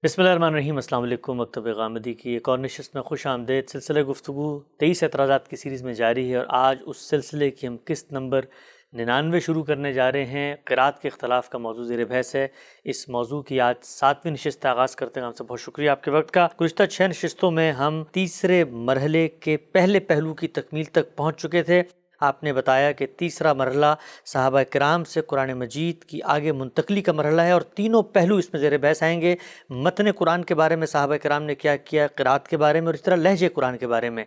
بسم اللہ الرحمن الرحیم۔ السلام علیکم۔ مکتب غامدی کی ایک اور نشست میں خوش آمدید۔ سلسلہ گفتگو 23 اعتراضات کی سیریز میں جاری ہے اور آج اس سلسلے کی ہم قسط نمبر 99 شروع کرنے جا رہے ہیں۔ قرات کے اختلاف کا موضوع زیر بحث ہے۔ اس موضوع کی آج 7ویں نشست کا آغاز کرتے ہیں۔ ہم سے بہت شکریہ آپ کے وقت کا۔ گزشتہ 6 نشستوں میں ہم تیسرے مرحلے کے پہلے پہلو کی تکمیل تک پہنچ چکے تھے۔ آپ نے بتایا کہ تیسرا مرحلہ صحابہ کرام سے قرآن مجید کی آگے منتقلی کا مرحلہ ہے اور تینوں پہلو اس میں زیر بحث آئیں گے۔ متن قرآن کے بارے میں صحابہ کرام نے کیا کیا، قرات کے بارے میں، اور اس طرح لہجے قرآن کے بارے میں۔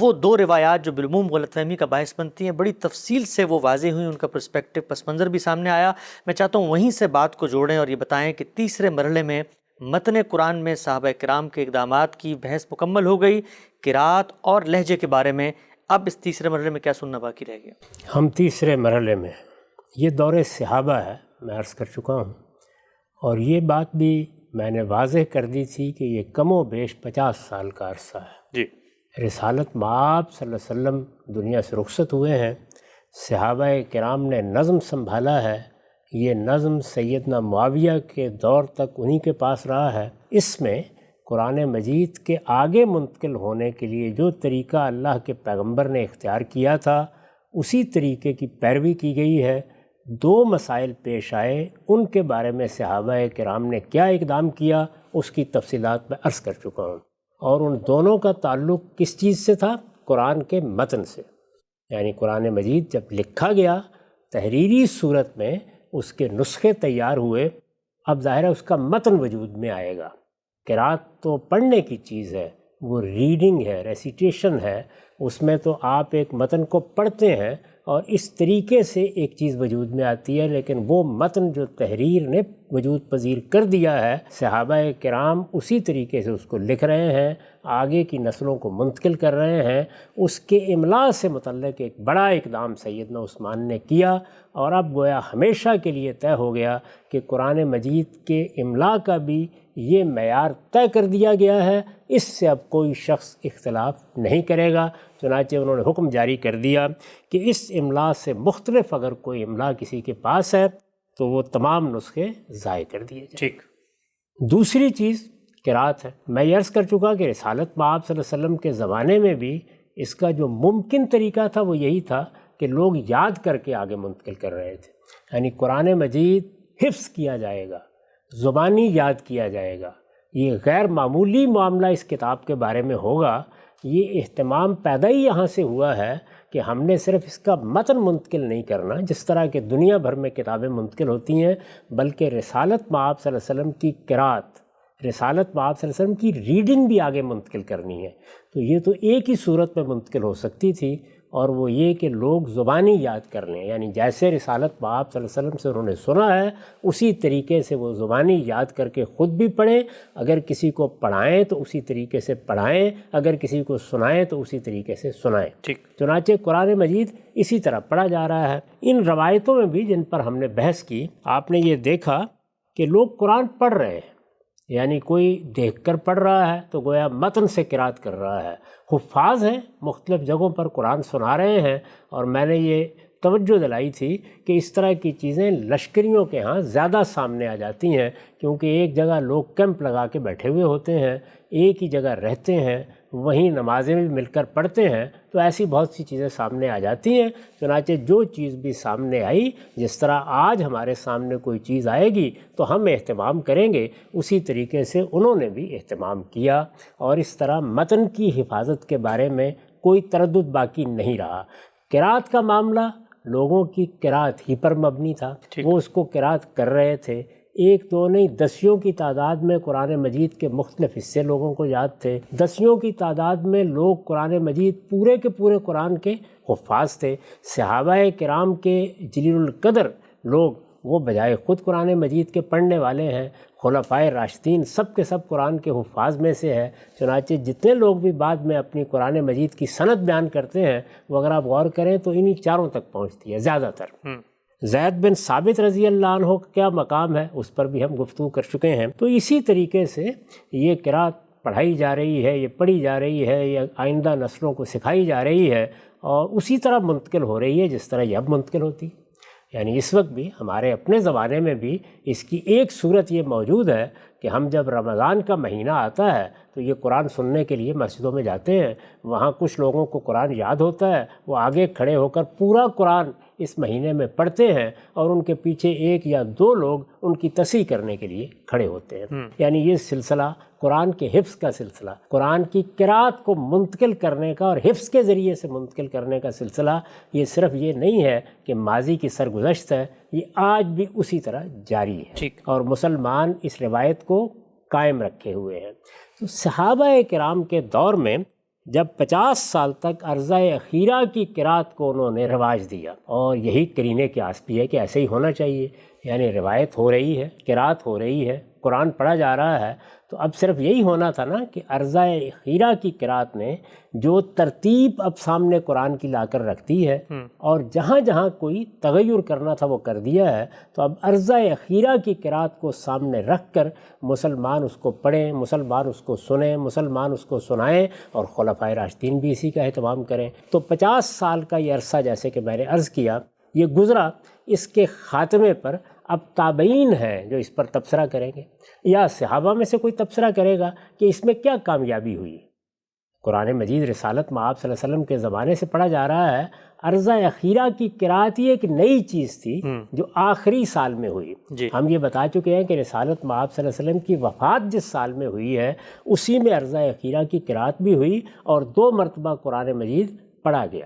وہ دو روایات جو بالعموم غلط فہمی کا باعث بنتی ہیں، بڑی تفصیل سے وہ واضح ہوئیں، ان کا پرسپیکٹو پس منظر بھی سامنے آیا۔ میں چاہتا ہوں وہیں سے بات کو جوڑیں اور یہ بتائیں کہ تیسرے مرحلے میں متن قرآن میں صحابہ کرام کے اقدامات کی بحث مکمل ہو گئی، قرات اور لہجے کے بارے میں اب اس تیسرے مرحلے میں کیا سننا باقی رہ گیا؟ ہم تیسرے مرحلے میں، یہ دور صحابہ ہے، میں عرض کر چکا ہوں، اور یہ بات بھی میں نے واضح کر دی تھی کہ یہ کم و بیش 50 سال کا عرصہ ہے۔ جی، رسالت مآب صلی اللہ علیہ وسلم دنیا سے رخصت ہوئے ہیں، صحابہ کرام نے نظم سنبھالا ہے، یہ نظم سیدنا معاویہ کے دور تک انہی کے پاس رہا ہے۔ اس میں قرآن مجید کے آگے منتقل ہونے کے لیے جو طریقہ اللہ کے پیغمبر نے اختیار کیا تھا اسی طریقے کی پیروی کی گئی ہے۔ دو مسائل پیش آئے، ان کے بارے میں صحابہ کرام نے کیا اقدام کیا اس کی تفصیلات میں عرض کر چکا ہوں، اور ان دونوں کا تعلق کس چیز سے تھا؟ قرآن کے متن سے۔ یعنی قرآن مجید جب لکھا گیا تحریری صورت میں، اس کے نسخے تیار ہوئے، اب ظاہر ہے اس کا متن وجود میں آئے گا۔ قرات تو پڑھنے کی چیز ہے، وہ ریڈنگ ہے، ریسیٹیشن ہے، اس میں تو آپ ایک متن کو پڑھتے ہیں اور اس طریقے سے ایک چیز وجود میں آتی ہے، لیکن وہ متن جو تحریر نے وجود پذیر کر دیا ہے، صحابہ کرام اسی طریقے سے اس کو لکھ رہے ہیں، آگے کی نسلوں کو منتقل کر رہے ہیں۔ اس کے املاء سے متعلق ایک بڑا اقدام سیدنا عثمان نے کیا، اور اب گویا ہمیشہ کے لیے طے ہو گیا کہ قرآن مجید کے املاء کا بھی یہ معیار طے کر دیا گیا ہے، اس سے اب کوئی شخص اختلاف نہیں کرے گا۔ چنانچہ انہوں نے حکم جاری کر دیا کہ اس املاء سے مختلف اگر کوئی املاء کسی کے پاس ہے تو وہ تمام نسخے ضائع کر دیے جائیں۔ ٹھیک۔ دوسری چیز قرات ہے۔ میں یہ عرض کر چکا کہ رسالت مآب صلی اللہ علیہ وسلم کے زمانے میں بھی اس کا جو ممکن طریقہ تھا وہ یہی تھا کہ لوگ یاد کر کے آگے منتقل کر رہے تھے، یعنی قرآن مجید حفظ کیا جائے گا، زبانی یاد کیا جائے گا۔ یہ غیر معمولی معاملہ اس کتاب کے بارے میں ہوگا۔ یہ اہتمام پیدا ہی یہاں سے ہوا ہے کہ ہم نے صرف اس کا متن منتقل نہیں کرنا جس طرح کہ دنیا بھر میں کتابیں منتقل ہوتی ہیں، بلکہ رسالت مآب صلی اللہ علیہ وسلم کی قرات، رسالت مآب صلی اللہ علیہ وسلم کی ریڈنگ بھی آگے منتقل کرنی ہے۔ تو یہ تو ایک ہی صورت میں منتقل ہو سکتی تھی، اور وہ یہ کہ لوگ زبانی یاد کر لیں، یعنی جیسے رسالت مآب صلی اللہ علیہ وسلم سے انہوں نے سنا ہے اسی طریقے سے وہ زبانی یاد کر کے خود بھی پڑھیں، اگر کسی کو پڑھائیں تو اسی طریقے سے پڑھائیں، اگر کسی کو سنائیں تو اسی طریقے سے سنائیں۔ ٹھیک۔ چنانچہ قرآن مجید اسی طرح پڑھا جا رہا ہے۔ ان روایتوں میں بھی جن پر ہم نے بحث کی، آپ نے یہ دیکھا کہ لوگ قرآن پڑھ رہے ہیں، یعنی کوئی دیکھ کر پڑھ رہا ہے تو گویا متن سے قرات کر رہا ہے، حفاظ ہیں مختلف جگہوں پر قرآن سنا رہے ہیں، اور میں نے یہ توجہ دلائی تھی کہ اس طرح کی چیزیں لشکریوں کے ہاں زیادہ سامنے آ جاتی ہیں، کیونکہ ایک جگہ لوگ کیمپ لگا کے بیٹھے ہوئے ہوتے ہیں، ایک ہی جگہ رہتے ہیں، وہیں نمازیں بھی مل کر پڑھتے ہیں، تو ایسی بہت سی چیزیں سامنے آ جاتی ہیں۔ چنانچہ جو چیز بھی سامنے آئی، جس طرح آج ہمارے سامنے کوئی چیز آئے گی تو ہم اہتمام کریں گے، اسی طریقے سے انہوں نے بھی اہتمام کیا، اور اس طرح متن کی حفاظت کے بارے میں کوئی تردد باقی نہیں رہا۔ قرات کا معاملہ لوگوں کی قرات ہی پر مبنی تھا، وہ اس کو قرات کر رہے تھے، ایک دو نہیں دسیوں کی تعداد میں قرآن مجید کے مختلف حصے لوگوں کو یاد تھے، دسیوں کی تعداد میں لوگ قرآن مجید پورے کے پورے قرآن کے حفاظ تھے۔ صحابہ کرام کے جلیل القدر لوگ وہ بجائے خود قرآن مجید کے پڑھنے والے ہیں، خلفائے راشدین سب کے سب قرآن کے حفاظ میں سے ہے۔ چنانچہ جتنے لوگ بھی بعد میں اپنی قرآن مجید کی سند بیان کرتے ہیں، وہ اگر آپ غور کریں تو انہی چاروں تک پہنچتی ہے زیادہ تر۔ زید بن ثابت رضی اللہ عنہ کا کیا مقام ہے اس پر بھی ہم گفتگو کر چکے ہیں۔ تو اسی طریقے سے یہ قرات پڑھائی جا رہی ہے، یہ پڑھی جا رہی ہے، یہ آئندہ نسلوں کو سکھائی جا رہی ہے، اور اسی طرح منتقل ہو رہی ہے جس طرح یہ اب منتقل ہوتی ہے۔ یعنی اس وقت بھی ہمارے اپنے زمانے میں بھی اس کی ایک صورت یہ موجود ہے کہ ہم جب رمضان کا مہینہ آتا ہے تو یہ قرآن سننے کے لیے مسجدوں میں جاتے ہیں، وہاں کچھ لوگوں کو قرآن یاد ہوتا ہے، وہ آگے کھڑے ہو کر پورا قرآن اس مہینے میں پڑھتے ہیں اور ان کے پیچھے ایک یا دو لوگ ان کی تصحیح کرنے کے لیے کھڑے ہوتے ہیں۔ یعنی یہ سلسلہ قرآن کے حفظ کا سلسلہ، قرآن کی قرأت کو منتقل کرنے کا اور حفظ کے ذریعے سے منتقل کرنے کا سلسلہ، یہ صرف یہ نہیں ہے کہ ماضی کی سرگزشت ہے، یہ آج بھی اسی طرح جاری ہے اور مسلمان اس روایت کو قائم رکھے ہوئے ہیں۔ تو صحابہ کرام کے دور میں جب 50 سال تک عرضہ اخیرہ کی قرأت کو انہوں نے رواج دیا، اور یہی قرینے کی آس بھی ہے کہ ایسے ہی ہونا چاہیے، یعنی روایت ہو رہی ہے، قرأت ہو رہی ہے، قرآن پڑھا جا رہا ہے، تو اب صرف یہی ہونا تھا نا کہ عرضہ اخیرہ کی قرأت نے جو ترتیب اب سامنے قرآن کی لا کر رکھتی ہے اور جہاں جہاں کوئی تغیر کرنا تھا وہ کر دیا ہے، تو اب عرضہ اخیرہ کی قرأت کو سامنے رکھ کر مسلمان اس کو پڑھیں، مسلمان اس کو سنیں، مسلمان اس کو سنائیں اور خلفائے راشدین بھی اسی کا اہتمام کریں۔ تو 50 سال کا یہ عرصہ جیسے کہ میں نے عرض کیا یہ گزرا، اس کے خاتمے پر اب تابعین ہیں جو اس پر تبصرہ کریں گے، یا صحابہ میں سے کوئی تبصرہ کرے گا کہ اس میں کیا کامیابی ہوئی۔ قرآن مجید رسالت مآب صلی اللہ علیہ وسلم کے زمانے سے پڑھا جا رہا ہے، عرضہ اخیرہ کی قرأت یہ ایک نئی چیز تھی جو آخری سال میں ہوئی۔ ہم یہ بتا چکے ہیں کہ رسالت مآب صلی اللہ علیہ وسلم کی وفات جس سال میں ہوئی ہے اسی میں عرضہ اخیرہ کی قرأت بھی ہوئی اور 2 مرتبہ قرآن مجید پڑھا گیا۔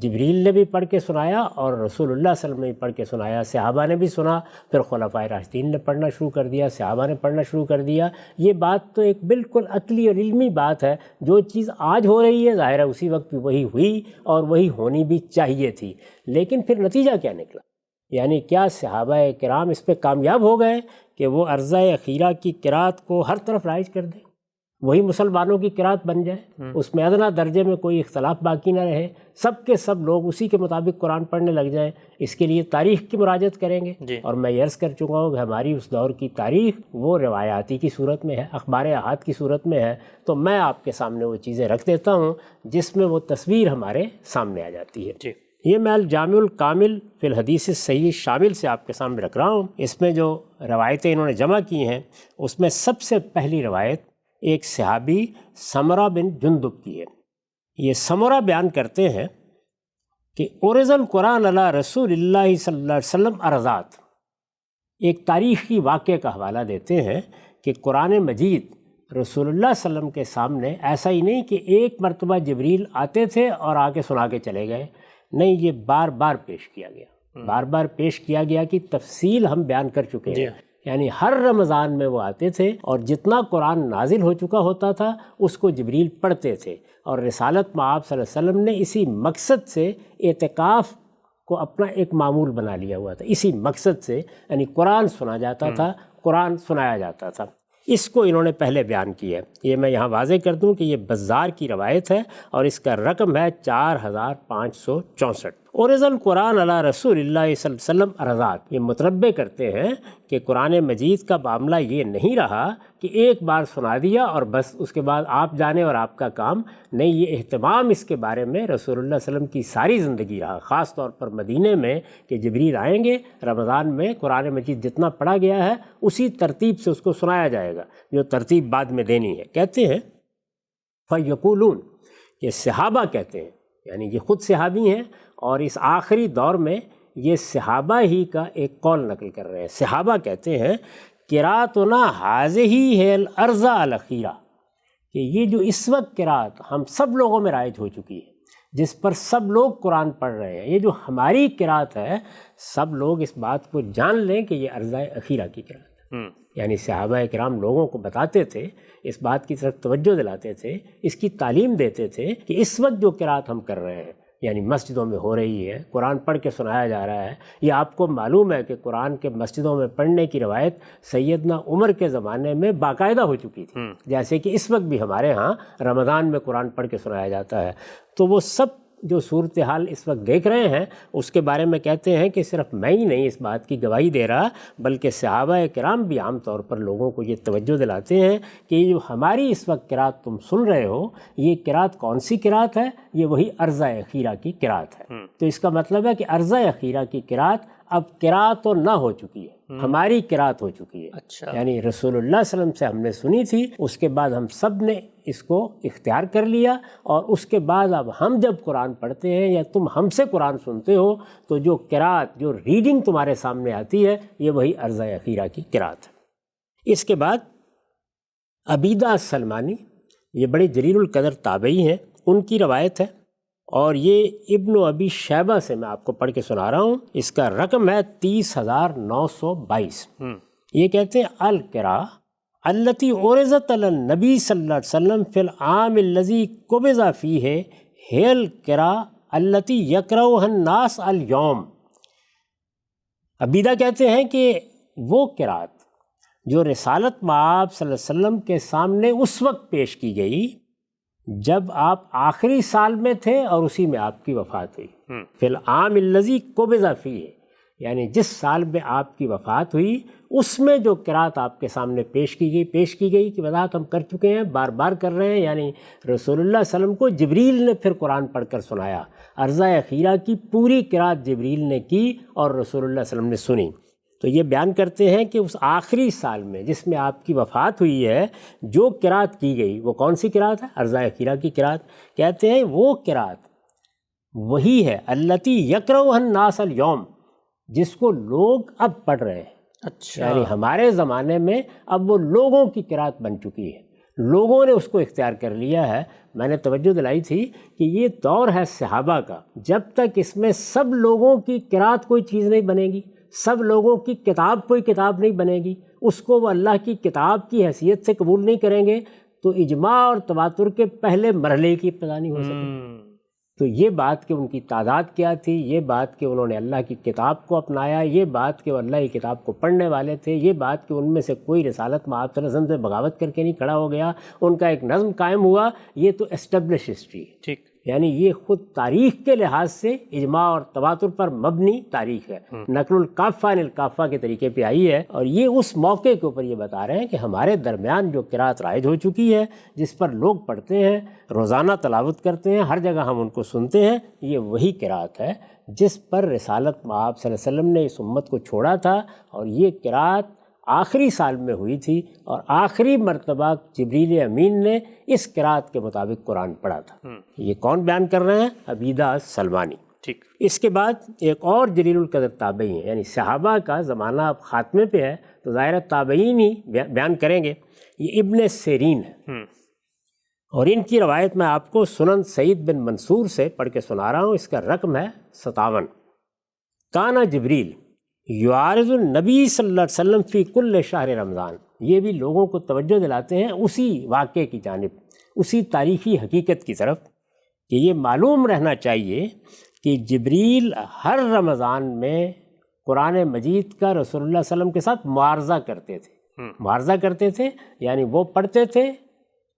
جبریل نے بھی پڑھ کے سنایا اور رسول اللہ صلی اللہ علیہ وسلم نے بھی پڑھ کے سنایا، صحابہ نے بھی سنا، پھر خلفائے راشدین نے پڑھنا شروع کر دیا، صحابہ نے پڑھنا شروع کر دیا۔ یہ بات تو ایک بالکل عقلی اور علمی بات ہے، جو چیز آج ہو رہی ہے ظاہر ہے اسی وقت بھی وہی ہوئی اور وہی ہونی بھی چاہیے تھی، لیکن پھر نتیجہ کیا نکلا؟ یعنی کیا صحابہ کرام اس پہ کامیاب ہو گئے کہ وہ عرضہ اخیرہ کی قرأت کو ہر طرف رائج کر دیں، وہی مسلمانوں کی قرأت بن جائے، اس میں ادنیٰ درجے میں کوئی اختلاف باقی نہ رہے، سب کے سب لوگ اسی کے مطابق قرآن پڑھنے لگ جائیں؟ اس کے لیے تاریخ کی مراجعت کریں گے، اور میں عرض کر چکا ہوں کہ ہماری اس دور کی تاریخ وہ روایاتی کی صورت میں ہے، اخبار احاد کی صورت میں ہے، تو میں آپ کے سامنے وہ چیزیں رکھ دیتا ہوں جس میں وہ تصویر ہمارے سامنے آ جاتی ہے۔ یہ میں الجامع الکامل فی الحدیث الصحیح شامل سے آپ کے سامنے رکھ رہا ہوں۔ اس میں جو روایتیں انہوں نے جمع کی ہیں اس میں سب سے پہلی روایت ایک صحابی سمرہ بن جندب کی ہے۔ یہ سمرہ بیان کرتے ہیں کہ اورز القرآن علی رسول اللہ صلی اللہ علیہ وسلم عرضات، ایک تاریخی واقعے کا حوالہ دیتے ہیں کہ قرآن مجید رسول اللہ صلی اللہ علیہ وسلم کے سامنے ایسا ہی نہیں کہ ایک مرتبہ جبریل آتے تھے اور آ کے سنا کے چلے گئے، نہیں، یہ بار بار پیش کیا گیا، بار بار پیش کیا گیا کی تفصیل ہم بیان کر چکے ہیں۔ یعنی ہر رمضان میں وہ آتے تھے اور جتنا قرآن نازل ہو چکا ہوتا تھا اس کو جبریل پڑھتے تھے، اور رسالت مآب صلی اللہ علیہ وسلم نے اسی مقصد سے اعتکاف کو اپنا ایک معمول بنا لیا ہوا تھا، اسی مقصد سے، یعنی قرآن سنا جاتا تھا، قرآن سنایا جاتا تھا۔ اس کو انہوں نے پہلے بیان کیا ہے۔ یہ میں یہاں واضح کر دوں کہ یہ بزار کی روایت ہے اور اس کا رقم ہے 4564۔ اورز القرآن علی رسول اللہ صلی اللہ علیہ وسلم عرضات، یہ متربع کرتے ہیں کہ قرآن مجید کا معاملہ یہ نہیں رہا کہ ایک بار سنا دیا اور بس اس کے بعد آپ جانے اور آپ کا کام نہیں، یہ اہتمام اس کے بارے میں رسول اللہ صلی اللہ علیہ وسلم کی ساری زندگی رہا، خاص طور پر مدینے میں، کہ جبریل آئیں گے، رمضان میں قرآن مجید جتنا پڑھا گیا ہے اسی ترتیب سے اس کو سنایا جائے گا، جو ترتیب بعد میں دینی ہے۔ کہتے ہیں فیقولون، یہ صحابہ کہتے ہیں، یعنی یہ خود صحابی ہیں اور اس آخری دور میں یہ صحابہ ہی کا ایک قول نقل کر رہے ہیں۔ صحابہ کہتے ہیں قرأتنا ہذہ ہے الارضہ الاخیرہ، کہ یہ جو اس وقت قرأت ہم سب لوگوں میں رائج ہو چکی ہے، جس پر سب لوگ قرآن پڑھ رہے ہیں، یہ جو ہماری قرأت ہے، سب لوگ اس بات کو جان لیں کہ یہ عرضہ اخیرہ کی قرأت ہے۔ یعنی صحابہ کرام لوگوں کو بتاتے تھے، اس بات کی طرف توجہ دلاتے تھے، اس کی تعلیم دیتے تھے کہ اس وقت جو قرأت ہم کر رہے ہیں، یعنی مسجدوں میں ہو رہی ہے، قرآن پڑھ کے سنایا جا رہا ہے، یہ آپ کو معلوم ہے کہ قرآن کے مسجدوں میں پڑھنے کی روایت سیدنا عمر کے زمانے میں باقاعدہ ہو چکی تھی، جیسے کہ اس وقت بھی ہمارے ہاں رمضان میں قرآن پڑھ کے سنایا جاتا ہے۔ تو وہ سب جو صورتحال اس وقت دیکھ رہے ہیں اس کے بارے میں کہتے ہیں کہ صرف میں ہی نہیں اس بات کی گواہی دے رہا، بلکہ صحابہ کرام بھی عام طور پر لوگوں کو یہ توجہ دلاتے ہیں کہ یہ جو ہماری اس وقت قرأت تم سن رہے ہو، یہ قرأت کون سی قرأت ہے؟ یہ وہی عرضہ اخیرہ کی قرأت ہے۔ تو اس کا مطلب ہے کہ عرضہ اخیرہ کی قرأت اب قرات تو نہ ہو چکی ہے، ہماری قرات ہو چکی ہے۔ اچھا، یعنی رسول اللہ صلی اللہ علیہ وسلم سے ہم نے سنی تھی، اس کے بعد ہم سب نے اس کو اختیار کر لیا، اور اس کے بعد اب ہم جب قرآن پڑھتے ہیں یا تم ہم سے قرآن سنتے ہو تو جو قرات، جو ریڈنگ تمہارے سامنے آتی ہے، یہ وہی عرضہ اخیرہ کی قرات ہے۔ اس کے بعد عبیدہ السلمانی، یہ بڑے جلیل القدر تابعی ہیں، ان کی روایت ہے، اور یہ ابن ابی شیبہ سے میں آپ کو پڑھ کے سنا رہا ہوں۔ اس کا رقم ہے 30,922۔ یہ کہتے ہیں القراء التی عرضت علی النبی صلی اللہ علیہ وسلم فی العام الذی قبض فیہ ہی القراء التی یقرؤها الناس اليوم۔ عبیدہ کہتے ہیں کہ وہ قرات جو رسالت مآب صلی اللہ علیہ وسلم کے سامنے اس وقت پیش کی گئی جب آپ آخری سال میں تھے اور اسی میں آپ کی وفات ہوئی۔ فی العام الذی قبض فیہ، یعنی جس سال میں آپ کی وفات ہوئی اس میں جو قرات آپ کے سامنے پیش کی گئی کی وضاحت ہم کر چکے ہیں، بار بار کر رہے ہیں۔ یعنی رسول اللہ صلی اللہ علیہ وسلم کو جبریل نے پھر قرآن پڑھ کر سنایا، عرضہ اخیرہ کی پوری قرات جبریل نے کی اور رسول اللہ صلی اللہ علیہ وسلم نے سنی۔ تو یہ بیان کرتے ہیں کہ اس آخری سال میں جس میں آپ کی وفات ہوئی ہے جو قرات کی گئی، وہ کون سی قرات ہے؟ عرضہ اخیرہ کی قرات۔ کہتے ہیں وہ قرات وہی ہے التی یقرؤها الناس اليوم، جس کو لوگ اب پڑھ رہے ہیں۔ اچھا، یعنی ہمارے زمانے میں اب وہ لوگوں کی قرات بن چکی ہے، لوگوں نے اس کو اختیار کر لیا ہے۔ میں نے توجہ دلائی تھی کہ یہ دور ہے صحابہ کا، جب تک اس میں سب لوگوں کی قرات کوئی چیز نہیں بنے گی، سب لوگوں کی کتاب کوئی کتاب نہیں بنے گی، اس کو وہ اللہ کی کتاب کی حیثیت سے قبول نہیں کریں گے، تو اجماع اور تواتر کے پہلے مرحلے کی ابتدا نہیں ہو سکے۔ تو یہ بات کہ ان کی تعداد کیا تھی، یہ بات کہ انہوں نے اللہ کی کتاب کو اپنایا، یہ بات کہ وہ اللہ کی کتاب کو پڑھنے والے تھے، یہ بات کہ ان میں سے کوئی رسالت مآب صلی اللہ علیہ وسلم سے بغاوت کر کے نہیں کھڑا ہو گیا، ان کا ایک نظم قائم ہوا، یہ تو اسٹیبلش ہسٹری ہے۔ ٹھیک، یعنی یہ خود تاریخ کے لحاظ سے اجماع اور تواتر پر مبنی تاریخ ہے، نقل الکافہ عن الکافہ کے طریقے پہ آئی ہے، اور یہ اس موقع کے اوپر یہ بتا رہے ہیں کہ ہمارے درمیان جو قرات رائج ہو چکی ہے، جس پر لوگ پڑھتے ہیں، روزانہ تلاوت کرتے ہیں، ہر جگہ ہم ان کو سنتے ہیں، یہ وہی قرات ہے جس پر رسالت مآب صلی اللہ علیہ وسلم نے اس امت کو چھوڑا تھا، اور یہ قرات آخری سال میں ہوئی تھی، اور آخری مرتبہ جبریل امین نے اس قرات کے مطابق قرآن پڑھا تھا۔ یہ کون بیان کر رہے ہیں؟ عبیدہ السلمانی۔ ٹھیک، اس کے بعد ایک اور جلیل القدر تابعی ہیں، یعنی صحابہ کا زمانہ اب خاتمے پہ ہے تو ظاہر تابعین ہی بیان کریں گے۔ یہ ابن سیرین ہے، اور ان کی روایت میں آپ کو سنن سعید بن منصور سے پڑھ کے سنا رہا ہوں۔ اس کا رقم ہے 57۔ کانا جبریل یعارض النبی صلی اللہ علیہ وسلم فی کل شہر رمضان۔ یہ بھی لوگوں کو توجہ دلاتے ہیں اسی واقعے کی جانب، اسی تاریخی حقیقت کی طرف، کہ یہ معلوم رہنا چاہیے کہ جبریل ہر رمضان میں قرآن مجید کا رسول اللہ صلی اللہ علیہ وسلم کے ساتھ معارضہ کرتے تھے۔ معارضہ کرتے تھے یعنی وہ پڑھتے تھے،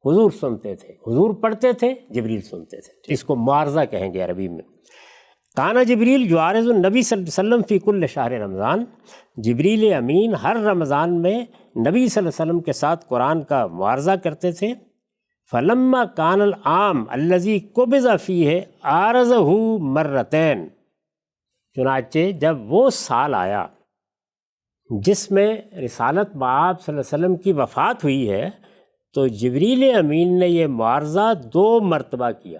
حضور سنتے تھے، حضور پڑھتے تھے، جبریل سنتے تھے۔ اس کو معارضہ کہیں گے عربی میں۔ کانا جبریل یعارض النبی صلی اللہ علیہ وسلم فی کل شہر رمضان، جبریل امین ہر رمضان میں نبی صلی اللہ علیہ وسلم کے ساتھ قرآن کا معارضہ کرتے تھے۔ فلما کان العام الذی قبض فیہ عارضہ مرتین، چنانچہ جب وہ سال آیا جس میں رسالت مآب صلی اللہ علیہ وسلم کی وفات ہوئی ہے تو جبریل امین نے یہ معارضہ 2 مرتبہ کیا۔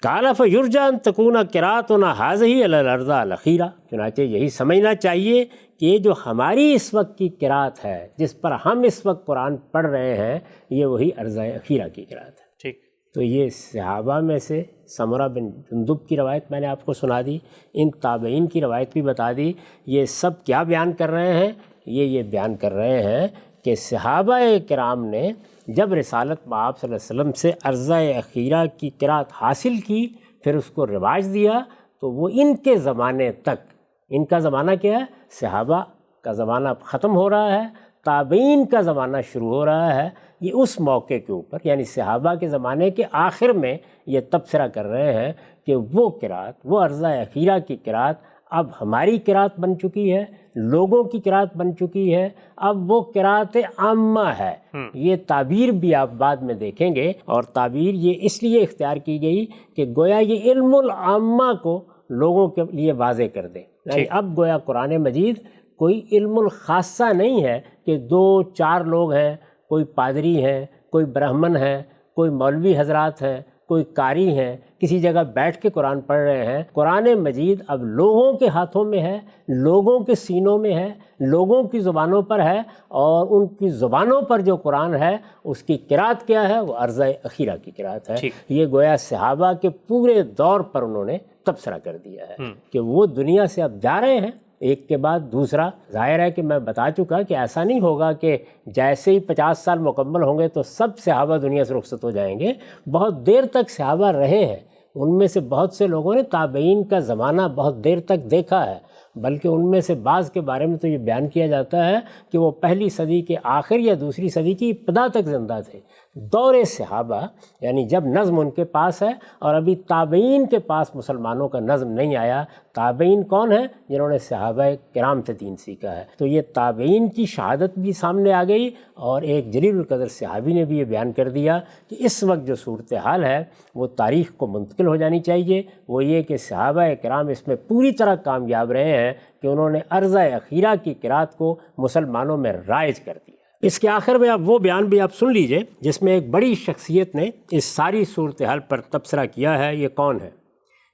قال فیرجی ان تکون قراتنا هذه علی الارض الاخیرہ، چنانچہ یہی سمجھنا چاہیے کہ یہ جو ہماری اس وقت کی قرات ہے، جس پر ہم اس وقت قرآن پڑھ رہے ہیں، یہ وہی عرضہ اخیرہ کی قرات ہے۔ ٹھیک، تو یہ صحابہ میں سے سمرہ بن جندب کی روایت میں نے آپ کو سنا دی، ان تابعین کی روایت بھی بتا دی۔ یہ سب کیا بیان کر رہے ہیں؟ یہ بیان کر رہے ہیں کہ صحابہ کرام نے جب رسالت مآب صلی اللہ علیہ وسلم سے عرضہ اخیرہ کی قرات حاصل کی، پھر اس کو رواج دیا، تو وہ ان کے زمانے تک، ان کا زمانہ کیا ہے؟ صحابہ کا زمانہ ختم ہو رہا ہے، تابعین کا زمانہ شروع ہو رہا ہے۔ یہ اس موقع کے اوپر، یعنی صحابہ کے زمانے کے آخر میں یہ تبصرہ کر رہے ہیں کہ وہ قرات، وہ عرضہ اخیرہ کی قرات اب ہماری قرات بن چکی ہے، لوگوں کی قرات بن چکی ہے، اب وہ قرات عامہ ہے۔ یہ تعبیر بھی آپ بعد میں دیکھیں گے، اور تعبیر یہ اس لیے اختیار کی گئی کہ گویا یہ علم العامہ کو لوگوں کے لیے واضح کر دے۔ یعنی اب گویا قرآن مجید کوئی علم الخاصہ نہیں ہے کہ 2-4 لوگ ہیں، کوئی پادری ہیں، کوئی برہمن ہیں، کوئی مولوی حضرات ہیں، کوئی قاری ہیں، کسی جگہ بیٹھ کے قرآن پڑھ رہے ہیں۔ قرآن مجید اب لوگوں کے ہاتھوں میں ہے، لوگوں کے سینوں میں ہے، لوگوں کی زبانوں پر ہے، اور ان کی زبانوں پر جو قرآن ہے اس کی قرأت کیا ہے؟ وہ عرضہ اخیرہ کی قرأت ہے۔ یہ گویا صحابہ کے پورے دور پر انہوں نے تبصرہ کر دیا ہے کہ وہ دنیا سے اب جا رہے ہیں ایک کے بعد دوسرا۔ ظاہر ہے کہ میں بتا چکا کہ ایسا نہیں ہوگا کہ جیسے ہی 50 سال مکمل ہوں گے تو سب صحابہ دنیا سے رخصت ہو جائیں گے۔ بہت دیر تک صحابہ رہے ہیں، ان میں سے بہت سے لوگوں نے تابعین کا زمانہ بہت دیر تک دیکھا ہے، بلکہ ان میں سے بعض کے بارے میں تو یہ بیان کیا جاتا ہے کہ وہ پہلی صدی کے آخر یا دوسری صدی کی ابتدا تک زندہ تھے۔ دور صحابہ یعنی جب نظم ان کے پاس ہے، اور ابھی تابعین کے پاس مسلمانوں کا نظم نہیں آیا۔ تابعین کون ہیں؟ جنہوں نے صحابہ کرام سے دین سیکھا ہے۔ تو یہ تابعین کی شہادت بھی سامنے آ گئی، اور ایک جلیل القدر صحابی نے بھی یہ بیان کر دیا کہ اس وقت جو صورتحال ہے وہ تاریخ کو منتقل ہو جانی چاہیے۔ وہ یہ کہ صحابہ کرام اس میں پوری طرح کامیاب رہے ہیں کہ انہوں نے عرضہ اخیرہ کی قرأت کو مسلمانوں میں رائج کر دیا۔ اس کے آخر میں اب وہ بیان بھی آپ سن لیجئے جس میں ایک بڑی شخصیت نے اس ساری صورتحال پر تبصرہ کیا ہے۔ یہ کون ہے؟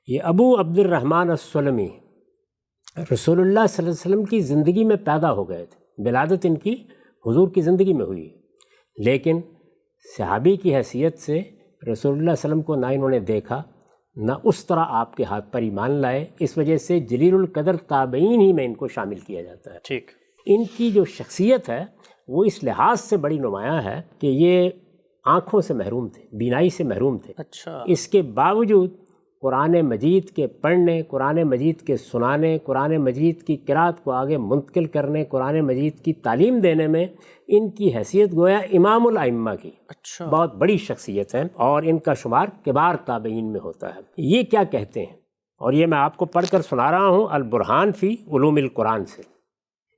یہ ابو عبد الرحمن السلمی، رسول اللہ صلی اللہ علیہ وسلم کی زندگی میں پیدا ہو گئے تھے، ولادت ان کی حضور کی زندگی میں ہوئی، لیکن صحابی کی حیثیت سے رسول اللہ صلی اللہ علیہ وسلم کو نہ انہوں نے دیکھا، نہ اس طرح آپ کے ہاتھ پر ایمان لائے۔ اس وجہ سے جلیل القدر تابعین ہی میں ان کو شامل کیا جاتا ہے۔ ٹھیک۔ ان کی جو شخصیت ہے وہ اس لحاظ سے بڑی نمایاں ہے کہ یہ آنکھوں سے محروم تھے، بینائی سے محروم تھے۔ اچھا۔ اس کے باوجود قرآن مجید کے پڑھنے، قرآن مجید کے سنانے، قرآن مجید کی قرأت کو آگے منتقل کرنے، قرآن مجید کی تعلیم دینے میں ان کی حیثیت گویا امام الائمہ کی اچھا بہت بڑی شخصیت ہے، اور ان کا شمار کبار تابعین میں ہوتا ہے۔ یہ کیا کہتے ہیں، اور یہ میں آپ کو پڑھ کر سنا رہا ہوں البرہان فی علوم القرآن سے۔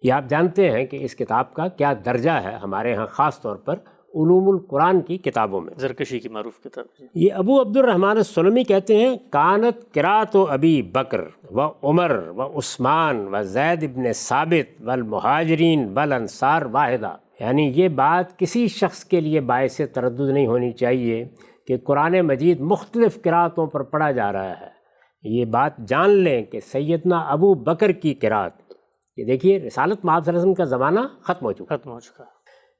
یہ آپ جانتے ہیں کہ اس کتاب کا کیا درجہ ہے ہمارے ہاں، خاص طور پر علوم القرآن کی کتابوں میں۔ زرکشی کی معروف کتاب۔ یہ ابو عبد الرحمن السلمی کہتے ہیں کانت قرأت ابی بکر و عمر و عثمان و زید ابن ثابت والمہاجرین والانصار واحدہ، یعنی یہ بات کسی شخص کے لیے باعث تردد نہیں ہونی چاہیے کہ قرآن مجید مختلف قرأتوں پر پڑھا جا رہا ہے۔ یہ بات جان لیں کہ سیدنا ابو بکر کی قرأت، یہ دیکھیے رسالت محمد صلی اللہ علیہ وسلم کا زمانہ ختم ہو چکا،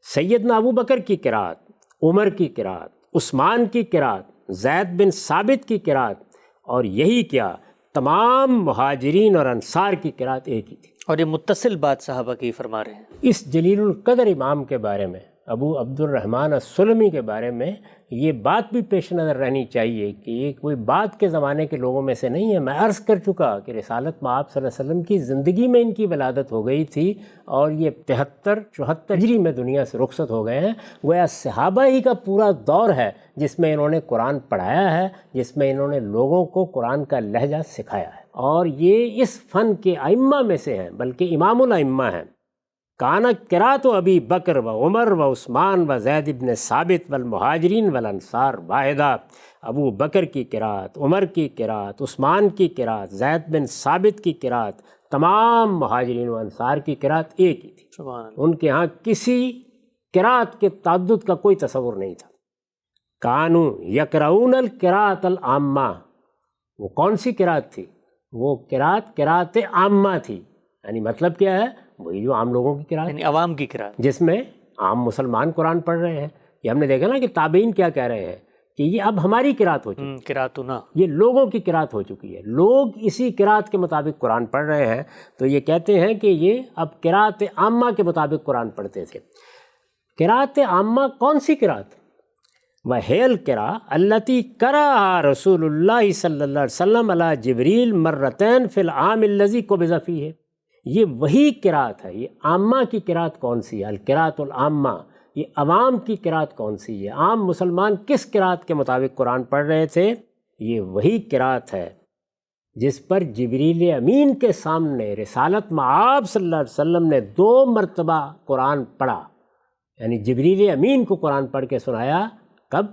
سیدنا ابو بکر کی قرأت، عمر کی قرأت، عثمان کی قرأت، زید بن ثابت کی قرأت، اور یہی کیا تمام مہاجرین اور انصار کی قرأت ایک ہی تھی۔ اور یہ متصل بات صحابہ کی فرما رہے ہیں۔ اس جلیل القدر امام کے بارے میں، ابو عبد الرحمن السلمی کے بارے میں یہ بات بھی پیش نظر رہنی چاہیے کہ یہ کوئی بات کے زمانے کے لوگوں میں سے نہیں ہے۔ میں عرض کر چکا کہ رسالت مآب صلی اللہ علیہ وسلم کی زندگی میں ان کی ولادت ہو گئی تھی، اور یہ 73-74 ہجری میں دنیا سے رخصت ہو گئے ہیں۔ گویا صحابہ ہی کا پورا دور ہے جس میں انہوں نے قرآن پڑھایا ہے، جس میں انہوں نے لوگوں کو قرآن کا لہجہ سکھایا ہے، اور یہ اس فن کے ائمہ میں سے ہیں، بلکہ امام الائمہ ہیں۔ کانت قرأت ابی بکر و عمر و عثمان و زید ابن ثابت والمہاجرین والانصار واحدہ، ابو بکر کی قرأت، عمر کی قرأت، عثمان کی قرأت، زید بن ثابت کی قرأت، تمام مہاجرین و انصار کی قرأت ایک ہی تھی۔ سبحان اللہ۔ ان کے ہاں کسی قرأت کے تعدد کا کوئی تصور نہیں تھا۔ کانو یقرؤون القرأۃ العامہ، وہ کون سی قرأت تھی؟ وہ قرأت عامہ تھی، یعنی مطلب کیا ہے؟ وہی جو عام لوگوں کی قرأت، یعنی عوام کی قرأت، جس میں عام مسلمان قرآن پڑھ رہے ہیں۔ یہ ہم نے دیکھا نا کہ تابعین کیا کہہ رہے ہیں کہ یہ اب ہماری قرأت ہو چکی ہے، قرأتنا، یہ لوگوں کی قرأت ہو چکی ہے، لوگ اسی قرأت کے مطابق قرآن پڑھ رہے ہیں۔ تو یہ کہتے ہیں کہ یہ اب قرأت عامہ کے مطابق قرآن پڑھتے تھے۔ قرأت عامہ کون سی قرأت؟ وَهِيَ الْقِرَاءَۃُ الَّتِي قَرَأَهَا رسول اللہ صلی اللہ علیہ وسلم علی جبریل مرتین فی العام الذی قبض فیہ۔ یہ وہی قرأت ہے۔ یہ عامہ کی قرأت کون سی ہے؟ القرأۃ العامہ۔ یہ عوام کی قرأت کون سی ہے؟ عام مسلمان کس قرأت کے مطابق قرآن پڑھ رہے تھے؟ یہ وہی قرأت ہے جس پر جبریل امین کے سامنے رسالت مآب صلی اللہ علیہ وسلم نے 2 مرتبہ قرآن پڑھا، یعنی جبریل امین کو قرآن پڑھ کے سنایا۔ کب؟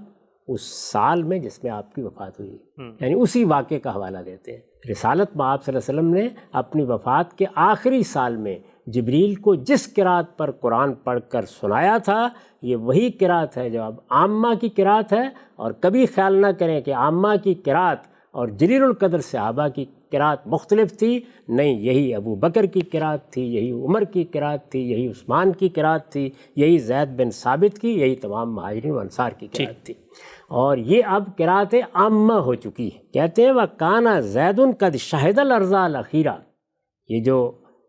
اس سال میں جس میں آپ کی وفات ہوئی، یعنی اسی واقعے کا حوالہ دیتے ہیں۔ رسالت مآب صلی اللہ علیہ وسلم نے اپنی وفات کے آخری سال میں جبریل کو جس قرأت پر قرآن پڑھ کر سنایا تھا، یہ وہی قرأت ہے جو اب عامہ کی قرأت ہے۔ اور کبھی خیال نہ کریں کہ عامہ کی قرأت اور جلیل القدر صحابہ کی قرأت مختلف تھی، نہیں، یہی ابو بکر کی قرأت تھی، یہی عمر کی قرأت تھی، یہی عثمان کی قرأت تھی، یہی زید بن ثابت کی، یہی تمام مہاجرین و انصار کی قرأت تھی۔ اور یہ اب قرأت عامہ ہو چکی ہے۔ کہتے ہیں وَكَانَ زَيْدٌ قَدْ شَهِدَ الْأَرْضَ الْأَخِيرَةَ، یہ جو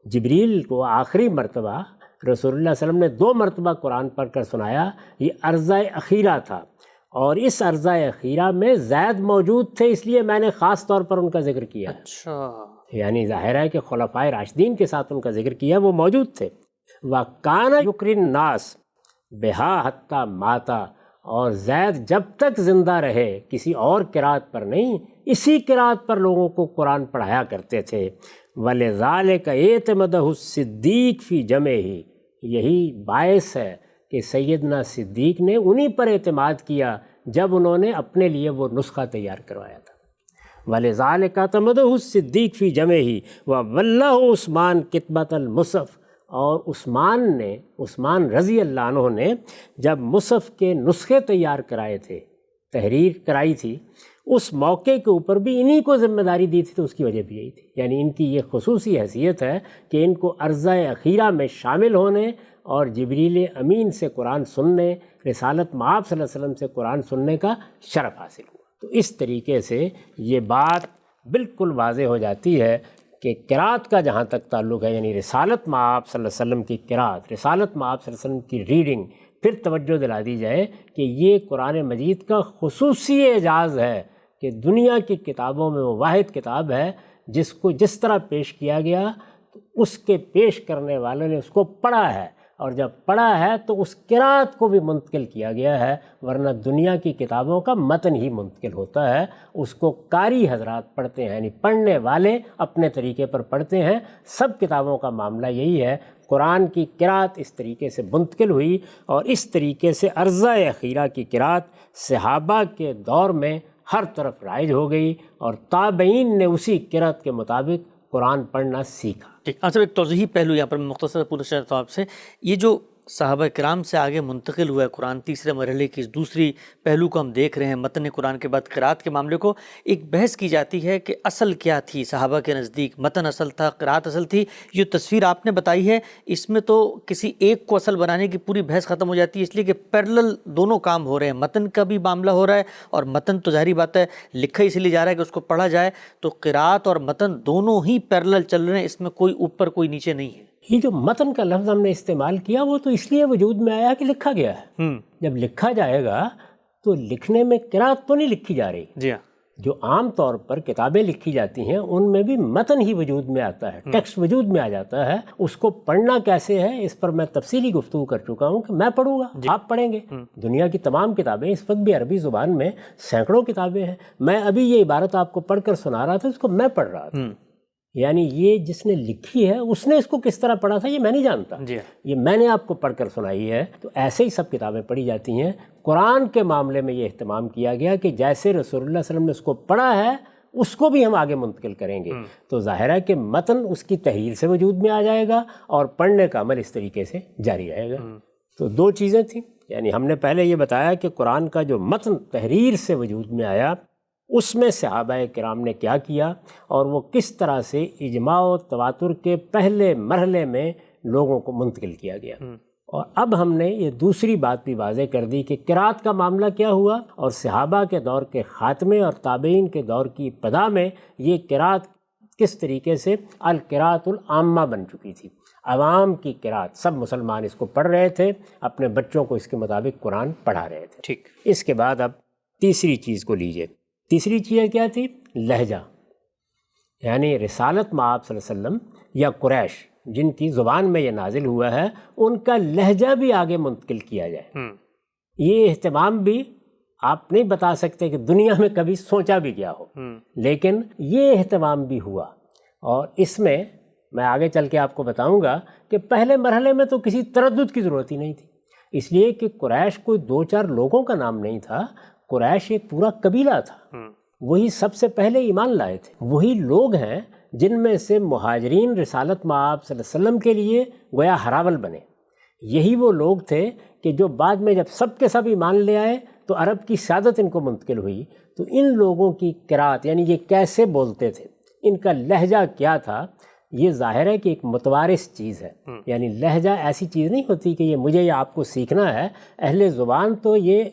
جبریل کو آخری مرتبہ رسول اللہ صلی اللہ علیہ وسلم نے 2 مرتبہ قرآن پڑھ کر سنایا، یہ عرضہ اخیرہ تھا، اور اس عرضہ اخیرہ میں زید موجود تھے، اس لیے میں نے خاص طور پر ان کا ذکر کیا۔ اچھا، یعنی ظاہر ہے کہ خلفائے راشدین کے ساتھ ان کا ذکر کیا، وہ موجود تھے۔ وَكَانَ يُقْرِي النَّاسَ بِهَا حَتَّى مَاتَ، اور زید جب تک زندہ رہے کسی اور قرأت پر نہیں، اسی قرأت پر لوگوں کو قرآن پڑھایا کرتے تھے۔ وَلِذَلِكَ اعْتَمَدَهُ الصِّدِّيقُ فِي جَمْعِهِ، یہی باعث ہے کہ سیدنا صدیق نے انہی پر اعتماد کیا جب انہوں نے اپنے لیے وہ نسخہ تیار کروایا تھا۔ وَلِذَلِكَ اعْتَمَدَهُ الصِّدِّيقُ فِي جَمْعِهِ وَوَلَّهُ عثمان كِتْبَةَ الْمُصْحَفِ، اور عثمان رضی اللہ عنہ نے جب مصحف کے نسخے تیار کرائے تھے، تحریر کرائی تھی، اس موقع کے اوپر بھی انہی کو ذمہ داری دی تھی، تو اس کی وجہ بھی یہی تھی۔ یعنی ان کی یہ خصوصی حیثیت ہے کہ ان کو عرضہ اخیرہ میں شامل ہونے اور جبریل امین سے قرآن سننے، رسالت مآب صلی اللہ علیہ وسلم سے قرآن سننے کا شرف حاصل ہوا۔ تو اس طریقے سے یہ بات بالکل واضح ہو جاتی ہے کہ قرأت کا جہاں تک تعلق ہے، یعنی رسالت مآب صلی اللہ علیہ وسلم کی قرأت، رسالت مآب صلی اللہ علیہ وسلم کی ریڈنگ، پھر توجہ دلا دی جائے کہ یہ قرآن مجید کا خصوصی اعجاز ہے کہ دنیا کی کتابوں میں وہ واحد کتاب ہے جس کو جس طرح پیش کیا گیا، اس کے پیش کرنے والوں نے اس کو پڑھا ہے، اور جب پڑھا ہے تو اس قرأت کو بھی منتقل کیا گیا ہے، ورنہ دنیا کی کتابوں کا متن ہی منتقل ہوتا ہے، اس کو قاری حضرات پڑھتے ہیں، یعنی پڑھنے والے اپنے طریقے پر پڑھتے ہیں۔ سب کتابوں کا معاملہ یہی ہے، قرآن کی قرأت اس طریقے سے منتقل ہوئی، اور اس طریقے سے عرضہ اخیرہ کی قرأت صحابہ کے دور میں ہر طرف رائج ہو گئی، اور تابعین نے اسی قرأت کے مطابق قرآن پڑھنا سیکھا۔ ٹھیک، آپ ایک توضیحی پہلو یہاں پر میں مختصر پوچھنا چاہتا ہوں آپ سے، یہ جو صحابہ کرام سے آگے منتقل ہوا ہے قرآن، تیسرے مرحلے کی اس دوسری پہلو کو ہم دیکھ رہے ہیں، متن قرآن کے بعد قرأت کے معاملے کو، ایک بحث کی جاتی ہے کہ اصل کیا تھی صحابہ کے نزدیک، متن اصل تھا، قرأت اصل تھی؟ یہ تصویر آپ نے بتائی ہے، اس میں تو کسی ایک کو اصل بنانے کی پوری بحث ختم ہو جاتی ہے، اس لیے کہ پیرلل دونوں کام ہو رہے ہیں، متن کا بھی معاملہ ہو رہا ہے، اور متن تو ظاہری بات ہے لکھا اس لیے جا رہا ہے کہ اس کو پڑھا جائے، تو قرأت اور متن دونوں ہی پیرلل چل رہے ہیں، اس میں کوئی اوپر کوئی نیچے نہیں ہے۔ یہ جو متن کا لفظ ہم نے استعمال کیا وہ تو اس لیے وجود میں آیا کہ لکھا گیا ہے۔ جب لکھا جائے گا تو لکھنے میں قرأت تو نہیں لکھی جا رہی، جی ہاں، جو عام طور پر کتابیں لکھی جاتی ہیں ان میں بھی متن ہی وجود میں آتا ہے، ٹیکسٹ وجود میں آ جاتا ہے، اس کو پڑھنا کیسے ہے اس پر میں تفصیلی گفتگو کر چکا ہوں کہ میں پڑھوں گا، آپ پڑھیں گے۔ دنیا کی تمام کتابیں، اس وقت بھی عربی زبان میں سینکڑوں کتابیں ہیں، میں ابھی یہ عبارت آپ کو پڑھ کر سنا رہا تھا، اس کو میں پڑھ رہا تھا، یعنی یہ جس نے لکھی ہے اس نے اس کو کس طرح پڑھا تھا یہ میں نہیں جانتا، یہ میں نے آپ کو پڑھ کر سنائی ہے۔ تو ایسے ہی سب کتابیں پڑھی جاتی ہیں۔ قرآن کے معاملے میں یہ اہتمام کیا گیا کہ جیسے رسول اللہ صلی اللہ علیہ وسلم نے اس کو پڑھا ہے اس کو بھی ہم آگے منتقل کریں گے، تو ظاہر ہے کہ متن اس کی تحریر سے وجود میں آ جائے گا اور پڑھنے کا عمل اس طریقے سے جاری رہے گا۔ تو 2 چیزیں تھیں، یعنی ہم نے پہلے یہ بتایا کہ قرآن کا جو متن تحریر سے وجود میں آیا اس میں صحابہ کرام نے کیا کیا، اور وہ کس طرح سے اجماع و تواتر کے پہلے مرحلے میں لوگوں کو منتقل کیا گیا۔ اور اب ہم نے یہ دوسری بات بھی واضح کر دی کہ قرأت کا معاملہ کیا ہوا، اور صحابہ کے دور کے خاتمے اور تابعین کے دور کی ابتدا میں یہ قرأت کس طریقے سے القرأت العامہ بن چکی تھی، عوام کی قرأت، سب مسلمان اس کو پڑھ رہے تھے، اپنے بچوں کو اس کے مطابق قرآن پڑھا رہے تھے۔ ٹھیک، اس کے بعد اب تیسری چیز کو لیجئے، تیسری چیز کیا تھی؟ لہجہ، یعنی رسالت مآب صلی اللہ علیہ وسلم یا قریش جن کی زبان میں یہ نازل ہوا ہے ان کا لہجہ بھی آگے منتقل کیا جائے۔ یہ اہتمام بھی آپ نہیں بتا سکتے کہ دنیا میں کبھی سوچا بھی گیا ہو، لیکن یہ اہتمام بھی ہوا، اور اس میں آگے چل کے آپ کو بتاؤں گا کہ پہلے مرحلے میں تو کسی تردد کی ضرورت ہی نہیں تھی، اس لیے کہ قریش کوئی 2-4 لوگوں کا نام نہیں تھا، قریش ایک پورا قبیلہ تھا، وہی سب سے پہلے ایمان لائے تھے، وہی لوگ ہیں جن میں سے مہاجرین رسالت مآب صلی اللہ علیہ وسلم کے لیے گویا ہراول بنے۔ یہی وہ لوگ تھے کہ جو بعد میں جب سب کے سب ایمان لے آئے تو عرب کی سیادت ان کو منتقل ہوئی، تو ان لوگوں کی قرات یعنی یہ کیسے بولتے تھے، ان کا لہجہ کیا تھا، یہ ظاہر ہے کہ ایک متوارث چیز ہے۔ یعنی لہجہ ایسی چیز نہیں ہوتی کہ یہ مجھے یا آپ کو سیکھنا ہے، اہل زبان تو یہ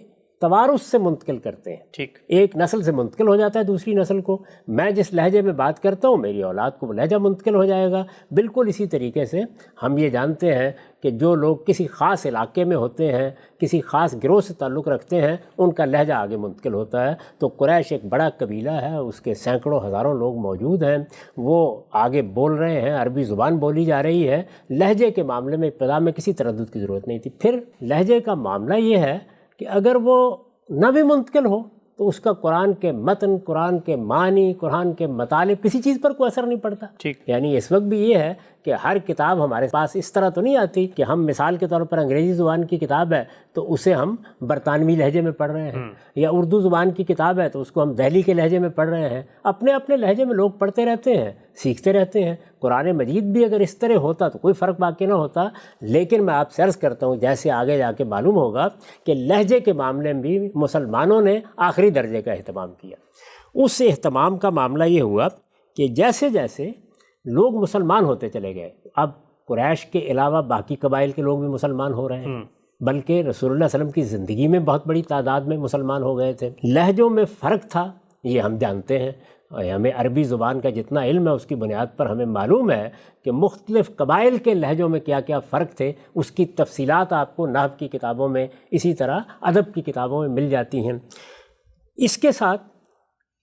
توارث سے منتقل کرتے ہیں، ٹھیک، ایک نسل سے منتقل ہو جاتا ہے دوسری نسل کو، میں جس لہجے میں بات کرتا ہوں میری اولاد کو وہ لہجہ منتقل ہو جائے گا۔ بالکل اسی طریقے سے ہم یہ جانتے ہیں کہ جو لوگ کسی خاص علاقے میں ہوتے ہیں، کسی خاص گروہ سے تعلق رکھتے ہیں، ان کا لہجہ آگے منتقل ہوتا ہے۔ تو قریش ایک بڑا قبیلہ ہے، اس کے سینکڑوں ہزاروں لوگ موجود ہیں، وہ آگے بول رہے ہیں، عربی زبان بولی جا رہی ہے، لہجے کے معاملے میں ابتدا میں کسی تردد کی ضرورت نہیں تھی۔ پھر لہجے کا معاملہ یہ ہے کہ اگر وہ نہ بھی منتقل ہو تو اس کا قرآن کے متن، قرآن کے معنی، قرآن کے مطالب کسی چیز پر کوئی اثر نہیں پڑتا۔ ٹھیک، یعنی اس وقت بھی یہ ہے کہ ہر کتاب ہمارے پاس اس طرح تو نہیں آتی کہ ہم مثال کے طور پر انگریزی زبان کی کتاب ہے تو اسے ہم برطانوی لہجے میں پڑھ رہے ہیں، یا اردو زبان کی کتاب ہے تو اس کو ہم دہلی کے لہجے میں پڑھ رہے ہیں۔ اپنے اپنے لہجے میں لوگ پڑھتے رہتے ہیں، سیکھتے رہتے ہیں۔ قرآن مجید بھی اگر اس طرح ہوتا تو کوئی فرق باقی نہ ہوتا، لیکن میں آپ سے عرض کرتا ہوں جیسے آگے جا کے معلوم ہوگا کہ لہجے کے معاملے میں بھی مسلمانوں نے آخری درجے کا اہتمام کیا۔ اس اہتمام کا معاملہ یہ ہوا کہ جیسے جیسے لوگ مسلمان ہوتے چلے گئے، اب قریش کے علاوہ باقی قبائل کے لوگ بھی مسلمان ہو رہے ہیں، بلکہ رسول اللہ صلی اللہ علیہ وسلم کی زندگی میں بہت بڑی تعداد میں مسلمان ہو گئے تھے۔ لہجوں میں فرق تھا، یہ ہم جانتے ہیں، ہمیں عربی زبان کا جتنا علم ہے اس کی بنیاد پر ہمیں معلوم ہے کہ مختلف قبائل کے لہجوں میں کیا کیا فرق تھے، اس کی تفصیلات آپ کو نحو کی کتابوں میں، اسی طرح ادب کی کتابوں میں مل جاتی ہیں۔ اس کے ساتھ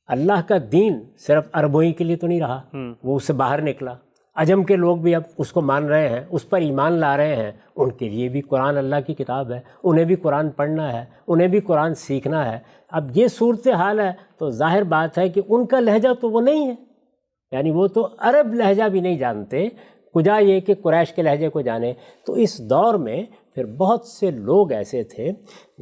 اللہ کا دین صرف عربوئی کے لیے تو نہیں رہا، وہ اس سے باہر نکلا، عجم کے لوگ بھی اب اس کو مان رہے ہیں، اس پر ایمان لا رہے ہیں، ان کے لیے بھی قرآن اللہ کی کتاب ہے، انہیں بھی قرآن پڑھنا ہے، انہیں بھی قرآن سیکھنا ہے۔ اب یہ صورتحال ہے تو ظاہر بات ہے کہ ان کا لہجہ تو وہ نہیں ہے، یعنی وہ تو عرب لہجہ بھی نہیں جانتے، کجا یہ کہ قریش کے لہجے کو جانے۔ تو اس دور میں پھر بہت سے لوگ ایسے تھے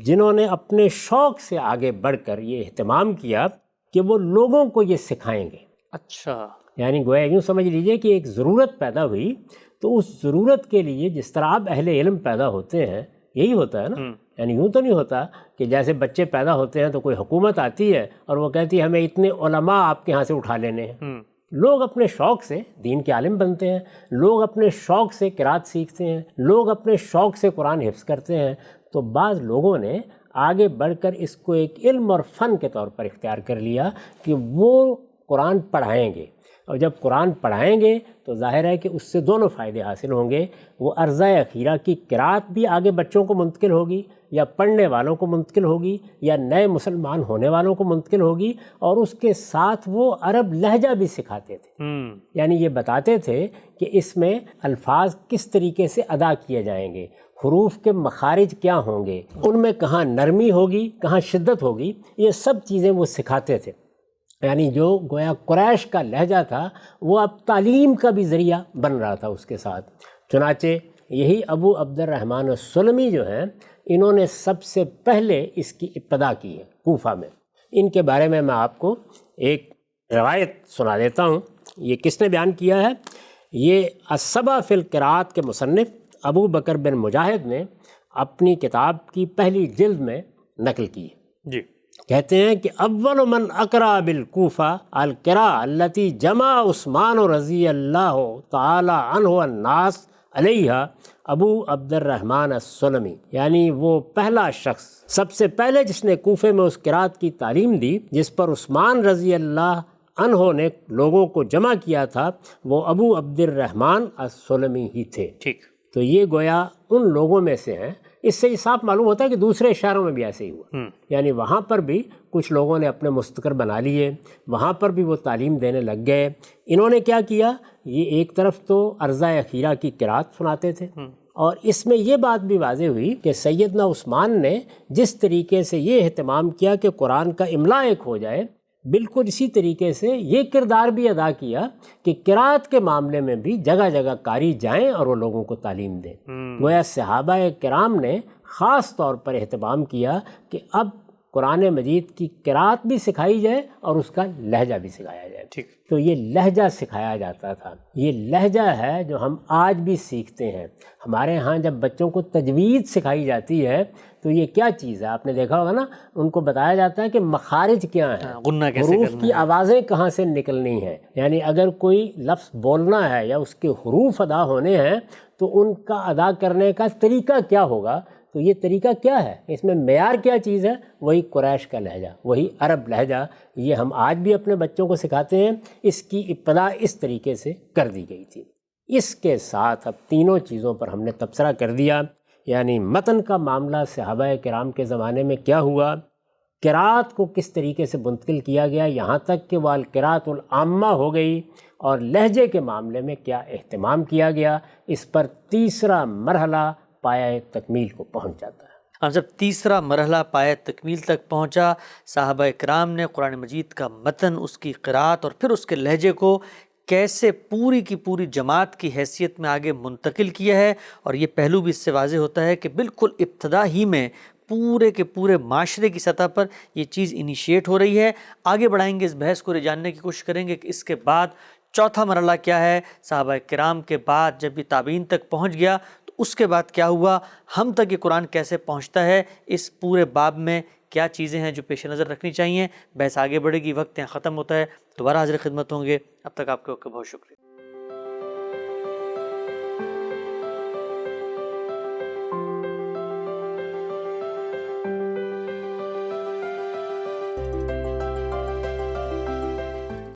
جنہوں نے اپنے شوق سے آگے بڑھ کر یہ اہتمام کیا کہ وہ لوگوں کو یہ سکھائیں گے۔ اچھا، یعنی گویا یوں سمجھ لیجئے کہ ایک ضرورت پیدا ہوئی، تو اس ضرورت کے لیے جس طرح اب اہل علم پیدا ہوتے ہیں یہی ہوتا ہے نا، یعنی یوں تو نہیں ہوتا کہ جیسے بچے پیدا ہوتے ہیں تو کوئی حکومت آتی ہے اور وہ کہتی ہے ہمیں اتنے علماء آپ کے ہاں سے اٹھا لینے ہیں۔ لوگ اپنے شوق سے دین کے عالم بنتے ہیں، لوگ اپنے شوق سے قرات سیکھتے ہیں، لوگ اپنے شوق سے قرآن حفظ کرتے ہیں۔ تو بعض لوگوں نے آگے بڑھ کر اس کو ایک علم اور فن کے طور پر اختیار کر لیا کہ وہ قرآن پڑھائیں گے، اور جب قرآن پڑھائیں گے تو ظاہر ہے کہ اس سے دونوں فائدے حاصل ہوں گے، وہ عرضہ اخیرہ کی قرات بھی آگے بچوں کو منتقل ہوگی، یا پڑھنے والوں کو منتقل ہوگی، یا نئے مسلمان ہونے والوں کو منتقل ہوگی، اور اس کے ساتھ وہ عرب لہجہ بھی سکھاتے تھے۔ یعنی یہ بتاتے تھے کہ اس میں الفاظ کس طریقے سے ادا کیے جائیں گے، حروف کے مخارج کیا ہوں گے، ان میں کہاں نرمی ہوگی کہاں شدت ہوگی، یہ سب چیزیں وہ سکھاتے تھے۔ یعنی جو گویا قریش کا لہجہ تھا وہ اب تعلیم کا بھی ذریعہ بن رہا تھا اس کے ساتھ۔ چنانچہ یہی ابو عبد الرحمن السلمی جو ہیں، انہوں نے سب سے پہلے اس کی ابتدا کی ہے کوفہ میں۔ ان کے بارے میں آپ کو ایک روایت سنا دیتا ہوں۔ یہ کس نے بیان کیا ہے؟ یہ السبع فی القراءات کے مصنف ابو بکر بن مجاہد نے اپنی کتاب کی پہلی جلد میں نقل کی ہے۔ جی، کہتے ہیں کہ اول من اقرا بالکوفہ القراء التي جمع عثمان رضی اللہ تعالی عنہ الناس علیہ ابو عبد الرحمن السلمی، یعنی وہ پہلا شخص سب سے پہلے جس نے کوفے میں اس قرات کی تعلیم دی جس پر عثمان رضی اللہ عنہ نے لوگوں کو جمع کیا تھا، وہ ابو عبد الرحمن السلمی ہی تھے۔ ٹھیک، تو یہ گویا ان لوگوں میں سے ہیں۔ اس سے یہ صاف معلوم ہوتا ہے کہ دوسرے شہروں میں بھی ایسے ہی ہوا، یعنی وہاں پر بھی کچھ لوگوں نے اپنے مستقر بنا لیے، وہاں پر بھی وہ تعلیم دینے لگ گئے۔ انہوں نے کیا کیا؟ یہ ایک طرف تو عرضہ اخیرہ کی قرات سناتے تھے، اور اس میں یہ بات بھی واضح ہوئی کہ سیدنا عثمان نے جس طریقے سے یہ اہتمام کیا کہ قرآن کا املا ایک ہو جائے، بالکل اسی طریقے سے یہ کردار بھی ادا کیا کہ قرات کے معاملے میں بھی جگہ جگہ قاری جائیں اور وہ لوگوں کو تعلیم دیں۔ گویا صحابہ کرام نے خاص طور پر اہتمام کیا کہ اب قرآن مجید کی قرأت بھی سکھائی جائے اور اس کا لہجہ بھی سکھایا جائے۔ ٹھیک۔ تو یہ لہجہ سکھایا جاتا تھا، یہ لہجہ ہے جو ہم آج بھی سیکھتے ہیں۔ ہمارے ہاں جب بچوں کو تجوید سکھائی جاتی ہے تو یہ کیا چیز ہے، آپ نے دیکھا ہوگا نا، ان کو بتایا جاتا ہے کہ مخارج کیا ہیں، غنہ کیسے حروف کرنا کی آوازیں کہاں سے نکلنی ہیں، یعنی اگر کوئی لفظ بولنا ہے یا اس کے حروف ادا ہونے ہیں تو ان کا ادا کرنے کا طریقہ کیا ہوگا، تو یہ طریقہ کیا ہے، اس میں معیار کیا چیز ہے، وہی قریش کا لہجہ، وہی عرب لہجہ، یہ ہم آج بھی اپنے بچوں کو سکھاتے ہیں۔ اس کی ابتدا اس طریقے سے کر دی گئی تھی۔ اس کے ساتھ اب تینوں چیزوں پر ہم نے تبصرہ کر دیا، یعنی متن کا معاملہ صحابہ کرام کے زمانے میں کیا ہوا، قرأت کو کس طریقے سے منتقل کیا گیا یہاں تک کہ وہ القراءۃ العامہ ہو گئی، اور لہجے کے معاملے میں کیا اہتمام کیا گیا، اس پر تیسرا مرحلہ پایہ تکمیل کو پہنچ جاتا ہے۔ اب جب تیسرا مرحلہ پایہ تکمیل تک پہنچا، صحابہ کرام نے قرآن مجید کا متن، اس کی قرأت اور پھر اس کے لہجے کو کیسے پوری کی پوری جماعت کی حیثیت میں آگے منتقل کیا ہے، اور یہ پہلو بھی اس سے واضح ہوتا ہے کہ بالکل ابتدا ہی میں پورے کے پورے معاشرے کی سطح پر یہ چیز انیشیٹ ہو رہی ہے۔ آگے بڑھائیں گے اس بحث کو، جاننے کی کوشش کریں گے کہ اس کے بعد چوتھا مرحلہ کیا ہے، صحابہ کرام کے بعد جب یہ تابعین تک پہنچ گیا تو اس کے بعد کیا ہوا، ہم تک یہ قرآن کیسے پہنچتا ہے، اس پورے باب میں کیا چیزیں ہیں جو پیش نظر رکھنی چاہیے۔ بحث آگے بڑھے گی، وقت یہاں ختم ہوتا ہے، دوبارہ حاضر خدمت ہوں گے، اب تک آپ کو بہت شکریہ۔